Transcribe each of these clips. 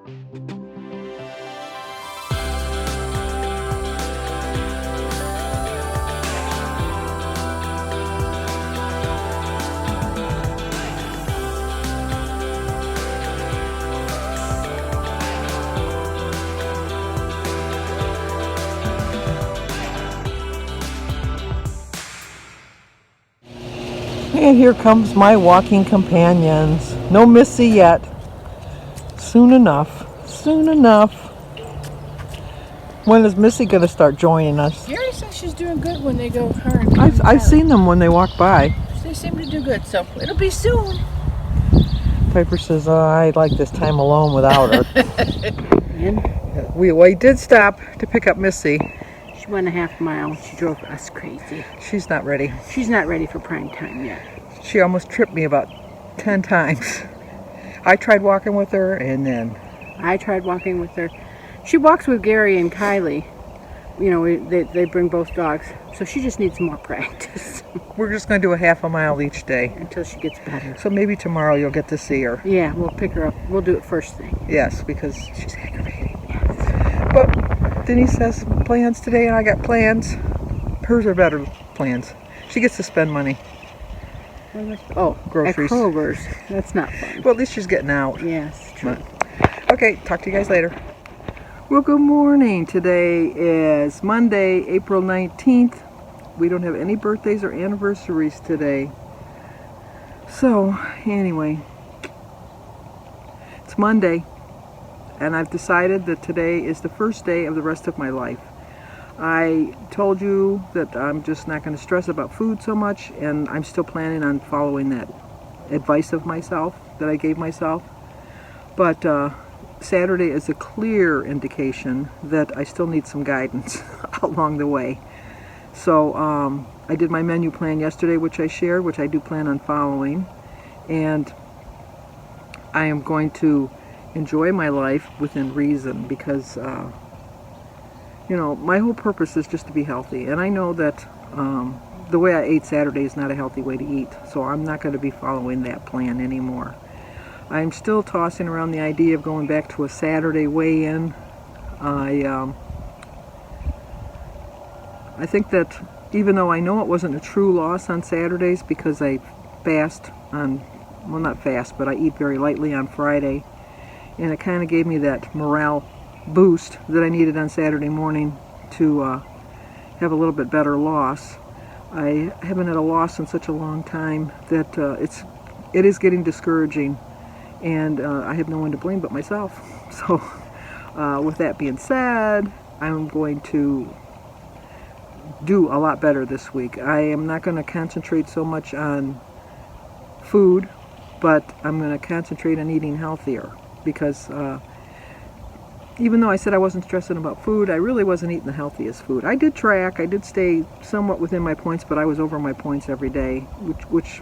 And here comes my walking companions. No Missy yet. Soon enough. Soon enough. When is Missy going to start joining us? Gary says she's doing good when they go her and I've seen them when they walk by. They seem to do good, so it'll be soon. Piper says, I like this time alone without her. And we did stop to pick up Missy. she went a half mile. She drove us crazy. She's not ready. She's not ready for prime time yet. She almost tripped me about 10 times. I tried walking with her, and then I tried walking with her. She walks with Gary and Kylie. You know, they bring both dogs. So she just needs more practice. we're just going to do a half a mile each day. Until she gets better. So maybe tomorrow you'll get to see her. Yeah, we'll pick her up. We'll do it first thing. Yes, because she's aggravating. Yes. But Denise has plans today, and I got plans. Hers are better plans. She gets to spend money. Oh, groceries. At Kroger's. That's not fun. Well, at least she's getting out. Yes, true. But, okay, talk to you guys later. Well, good morning. Today is Monday, April 19th. We don't have any birthdays or anniversaries today. So, anyway, it's Monday, and I've decided that today is the first day of the rest of my life. I told you that I'm just not going to stress about food so much, and I'm still planning on following that advice of myself that I gave myself. But Saturday is a clear indication that I still need some guidance along the way. So I did my menu plan yesterday, which I shared, which I do plan on following, and I am going to enjoy my life within reason, because you know, my whole purpose is just to be healthy, and I know that the way I ate Saturday is not a healthy way to eat, so I'm not going to be following that plan anymore. I'm still tossing around the idea of going back to a Saturday weigh-in. I think that even though I know it wasn't a true loss on Saturdays, because I fast on, well, not fast, but I eat very lightly on Friday, and it kind of gave me that morale boost that I needed on Saturday morning to have a little bit better loss. I haven't had a loss in such a long time that it is getting discouraging, and I have no one to blame but myself. So with that being said, I'm going to do a lot better this week. I am not going to concentrate so much on food, but I'm going to concentrate on eating healthier, because even though I said I wasn't stressing about food, I really wasn't eating the healthiest food. I did track, I did stay somewhat within my points, but I was over my points every day, which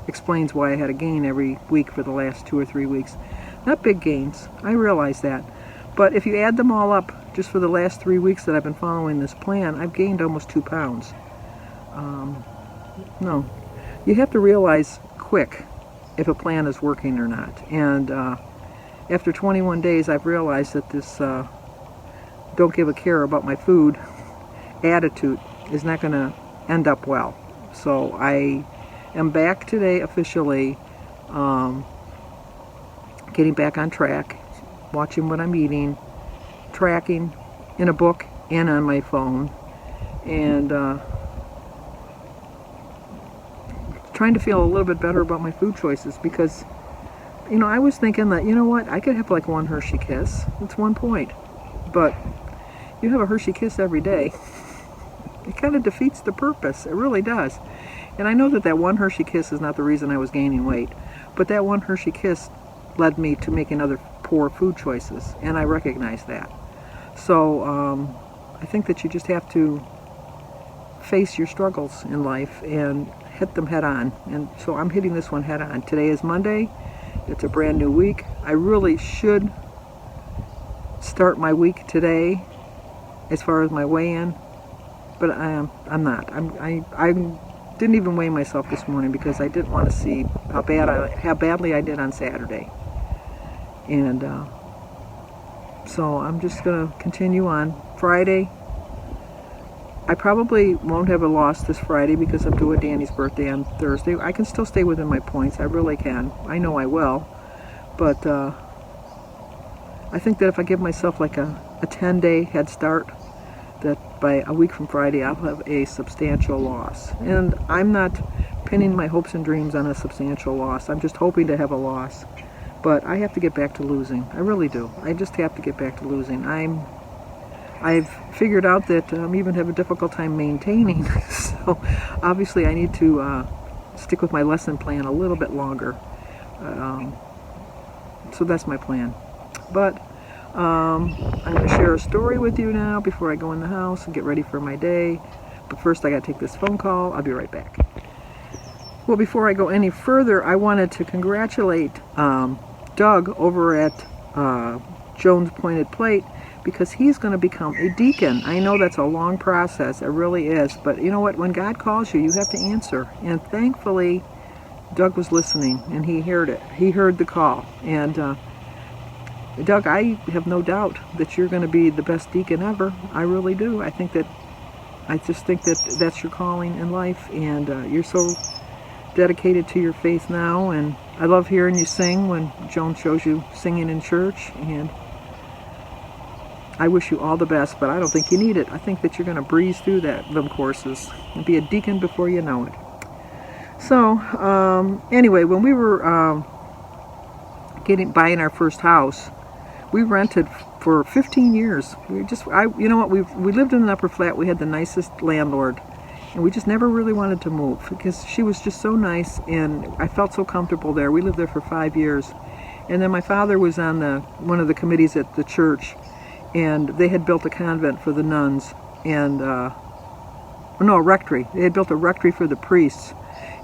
explains why I had a gain every week for the last 2 or 3 weeks. Not big gains, I realize that. But if you add them all up, just for the last 3 weeks that I've been following this plan, I've gained almost 2 pounds. No, you have to realize quick if a plan is working or not. And after 21 days, I've realized that this don't give a care about my food attitude is not going to end up well. So I am back today officially, getting back on track, watching what I'm eating, tracking in a book and on my phone, and trying to feel a little bit better about my food choices, because you know, I was thinking that, you know what, I could have like one Hershey Kiss. It's 1 point. But you have a Hershey Kiss every day. It kind of defeats the purpose. It really does. And I know that that one Hershey Kiss is not the reason I was gaining weight. But that one Hershey Kiss led me to making other poor food choices. And I recognize that. So I think that you just have to face your struggles in life and hit them head on. And so I'm hitting this one head on. Today is Monday. It's a brand new week. I really should start my week today as far as my weigh-in, but I'm not. I didn't even weigh myself this morning because I didn't want to see how badly I did on Saturday. And So I'm just going to continue on. Friday, I probably won't have a loss this Friday because I'm due at Danny's birthday on Thursday. I can still stay within my points. I really can. I know I will. But I think that if I give myself like a 10-day head start, that by a week from Friday I'll have a substantial loss. And I'm not pinning my hopes and dreams on a substantial loss. I'm just hoping to have a loss. But I have to get back to losing. I really do. I just have to get back to losing. I've figured out that I even have a difficult time maintaining. So obviously I need to stick with my lesson plan a little bit longer. So that's my plan. But I'm going to share a story with you now before I go in the house and get ready for my day. But first I got to take this phone call. I'll be right back. Well, before I go any further, I wanted to congratulate Doug over at Jones Pointed Plate, because he's going to become a deacon. I know that's a long process. It really is. But you know what? When God calls you, you have to answer. And thankfully, Doug was listening, and he heard it. He heard the call. And Doug, I have no doubt that you're going to be the best deacon ever. I really do. I just think that that's your calling in life, and you're so dedicated to your faith now. And I love hearing you sing when Joan shows you singing in church, and I wish you all the best, but I don't think you need it. I think that you're going to breeze through them courses and be a deacon before you know it. So anyway, when we were buying our first house, we rented for 15 years. You know what? We lived in an upper flat. We had the nicest landlord, and we just never really wanted to move because she was just so nice, and I felt so comfortable there. We lived there for 5 years, and then my father was on one of the committees at the church, and they had built a convent for the nuns, and a rectory. They had built a rectory for the priests,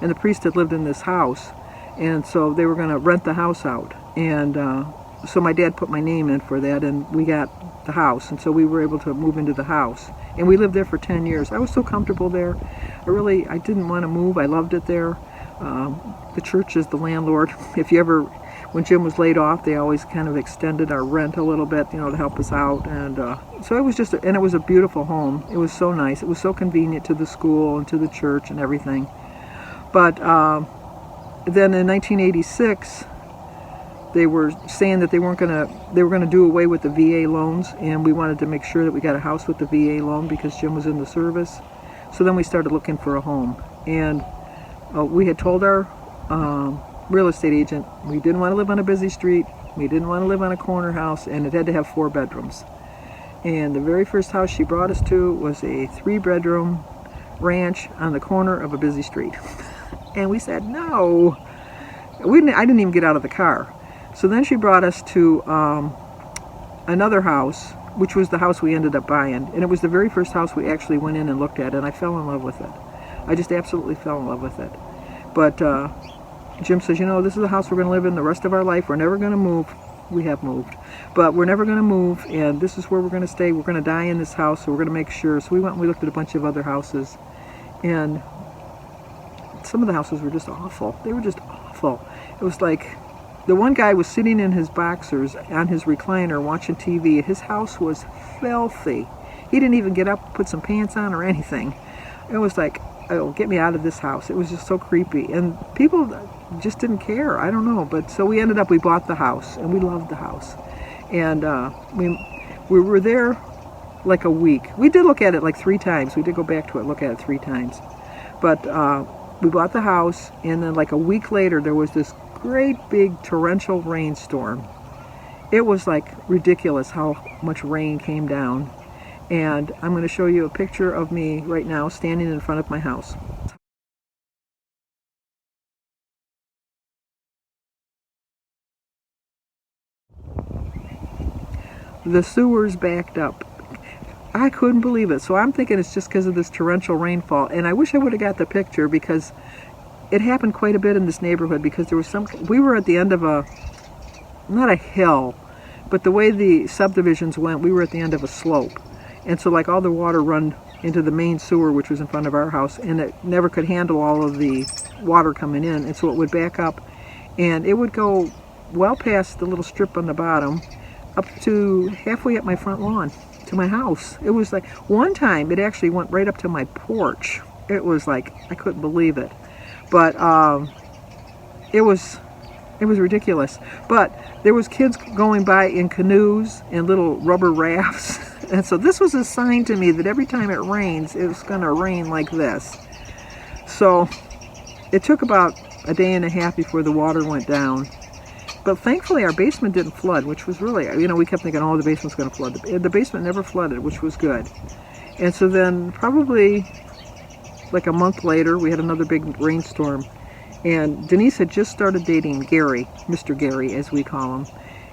and the priest had lived in this house, and so they were going to rent the house out, and so my dad put my name in for that, and we got the house, and so we were able to move into the house, and we lived there for 10 years. I was so comfortable there. I didn't want to move. I loved it there. The church is the landlord. When Jim was laid off, they always kind of extended our rent a little bit, to help us out, and so it was and it was a beautiful home. It was so nice. It was so convenient to the school and to the church and everything. But then in 1986, they were saying that they were going to do away with the VA loans, and we wanted to make sure that we got a house with the VA loan because Jim was in the service. So then we started looking for a home, and we had told our real estate agent we didn't want to live on a busy street, we didn't want to live on a corner house, and it had to have 4 bedrooms. And the very first house she brought us to was a 3-bedroom ranch on the corner of a busy street. And we said no. I didn't even get out of the car. So then she brought us to another house, which was the house we ended up buying, and it was the very first house we actually went in and looked at, and I fell in love with it. I just absolutely fell in love with it. But Jim says, this is the house we're going to live in the rest of our life. We're never going to move. We have moved, but we're never going to move, and this is where we're going to stay. We're going to die in this house, so we're going to make sure. So we went and we looked at a bunch of other houses, and some of the houses were just awful. They were just awful. It was like the one guy was sitting in his boxers on his recliner watching TV. His house was filthy. He didn't even get up, put some pants on or anything. It was like, oh, get me out of this house. It was just so creepy. And people just didn't care. I don't know. But so we bought the house, and we loved the house. And we were there like a week. We did look at it like 3 times. We did go back to it, look at it 3 times. But we bought the house, and then like a week later, there was this great big torrential rainstorm. It was like ridiculous how much rain came down. And I'm going to show you a picture of me right now standing in front of my house. The sewers backed up. I couldn't believe it. So I'm thinking it's just because of this torrential rainfall. And I wish I would have got the picture because it happened quite a bit in this neighborhood, because we were at the end of not a hill, but the way the subdivisions went, we were at the end of a slope. And so like all the water run into the main sewer, which was in front of our house, and it never could handle all of the water coming in, and so it would back up, and it would go well past the little strip on the bottom, up to halfway up my front lawn to my house. It was like, one time it actually went right up to my porch. It was like, I couldn't believe it. But it was ridiculous. But there was kids going by in canoes and little rubber rafts. And so this was a sign to me that every time it rains, it was going to rain like this. So it took about a day and a half before the water went down. But thankfully our basement didn't flood, which was really, we kept thinking, oh, the basement's going to flood. The basement never flooded, which was good. And so then probably like a month later, we had another big rainstorm. And Denise had just started dating Gary, Mr. Gary, as we call him.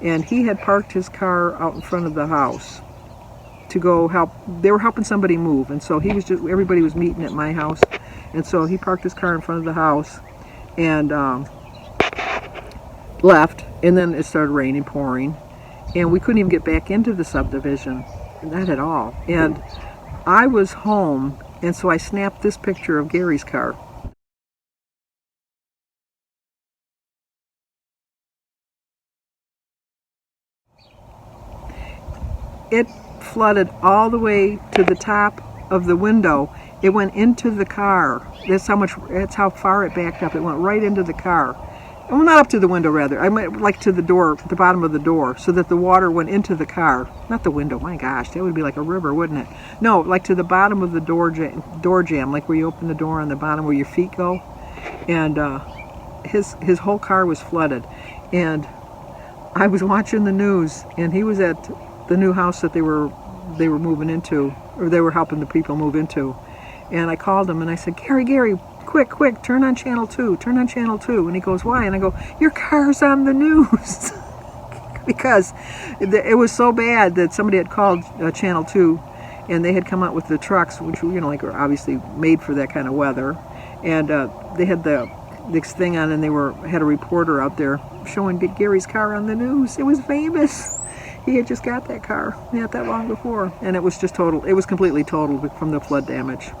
And he had parked his car out in front of the house to go help. They were helping somebody move. And so everybody was meeting at my house. And so he parked his car in front of the house and left. And then it started raining, pouring. And we couldn't even get back into the subdivision. Not at all. And I was home. And so I snapped this picture of Gary's car. It flooded all the way to the top of the window. It went into the car. That's how far it backed up. It went right into the car. Well, not up to the window, rather. I meant like to the door, the bottom of the door, so that the water went into the car. Not the window. My gosh, that would be like a river, wouldn't it? No, like to the bottom of the door jamb, like where you open the door on the bottom where your feet go. And his whole car was flooded. And I was watching the news, and he was at the new house that they were moving into, or they were helping the people move into. And I called him and I said, Gary, quick, turn on channel 2, turn on channel 2. And he goes, why? And I go, your car's on the news. Because it was so bad that somebody had called channel 2, and they had come out with the trucks, which like were obviously made for that kind of weather. And they had this thing on, and they had a reporter out there showing Gary's car on the news. It was famous. He had just got that car not that long before, and it was just total. It was completely totaled from the flood damage.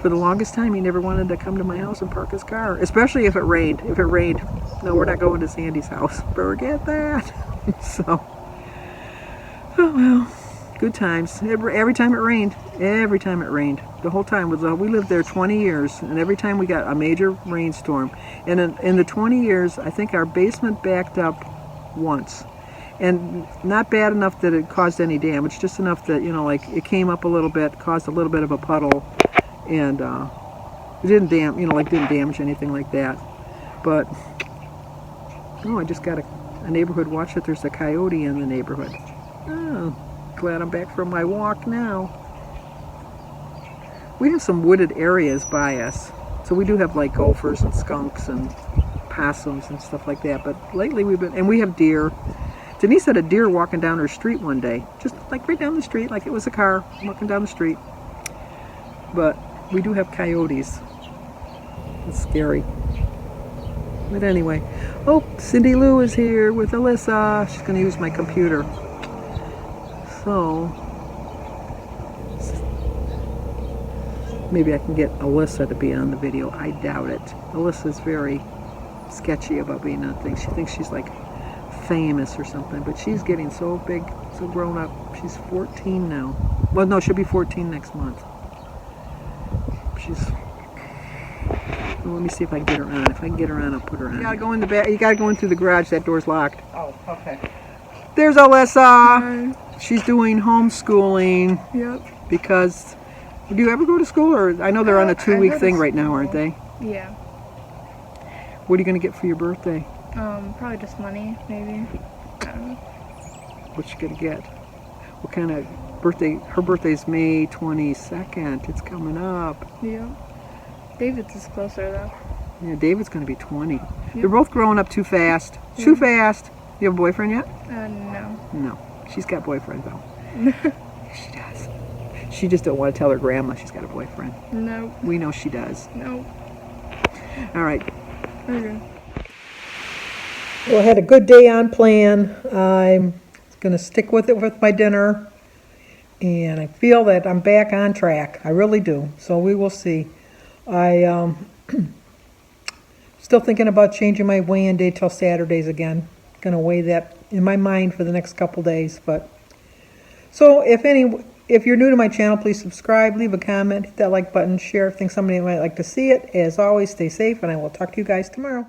For the longest time, he never wanted to come to my house and park his car, especially if it rained. If it rained, no, we're not going to Sandy's house. Forget that. So, oh well, good times. Every time it rained, the whole time we lived there 20 years, and every time we got a major rainstorm, and in the 20 years, I think our basement backed up once. And not bad enough that it caused any damage, just enough that, like it came up a little bit, caused a little bit of a puddle, and it didn't damage anything like that. But, I just got a neighborhood watch it. There's a coyote in the neighborhood. Oh, glad I'm back from my walk now. We have some wooded areas by us, so we do have like gophers and skunks and possums and stuff like that. But lately we have deer. Denise had a deer walking down her street one day, just like right down the street, like it was a car walking down the street. But we do have coyotes. It's scary. But anyway, Cindy Lou is here with Alyssa. She's going to use my computer. So, maybe I can get Alyssa to be on the video. I doubt it. Alyssa's very sketchy about being on things. She thinks she's like famous or something, but she's getting so big, so grown up. She's 14 now. Well, no, she'll be 14 next month. Well, let me see if I can get her on. If I can get her on, I'll put her on. You gotta go in the back. You gotta go in through the garage. That door's locked. Oh, okay. There's Alyssa. Hi. She's doing homeschooling. Yep. Because, do you ever go to school? Or I know they're on a 2-week thing right now, aren't they? Yeah. What are you gonna get for your birthday? Probably just money, maybe. I don't know. What you gonna get? What kind of birthday? Her birthday's May 22nd. It's coming up. Yeah. David's is closer though. Yeah, David's gonna be 20. Yep. They're both growing up too fast. Too fast. You have a boyfriend yet? No. No. She's got a boyfriend though. She does. She just don't want to tell her grandma she's got a boyfriend. No. We know she does. No. All right. Okay. Well, I had a good day on plan. I'm going to stick with it with my dinner. And I feel that I'm back on track. I really do. So we will see. I still thinking about changing my weigh-in day till Saturdays again. Going to weigh that in my mind for the next couple days. But so if you're new to my channel, please subscribe, leave a comment, hit that like button, share if you think somebody might like to see it. As always, stay safe, and I will talk to you guys tomorrow.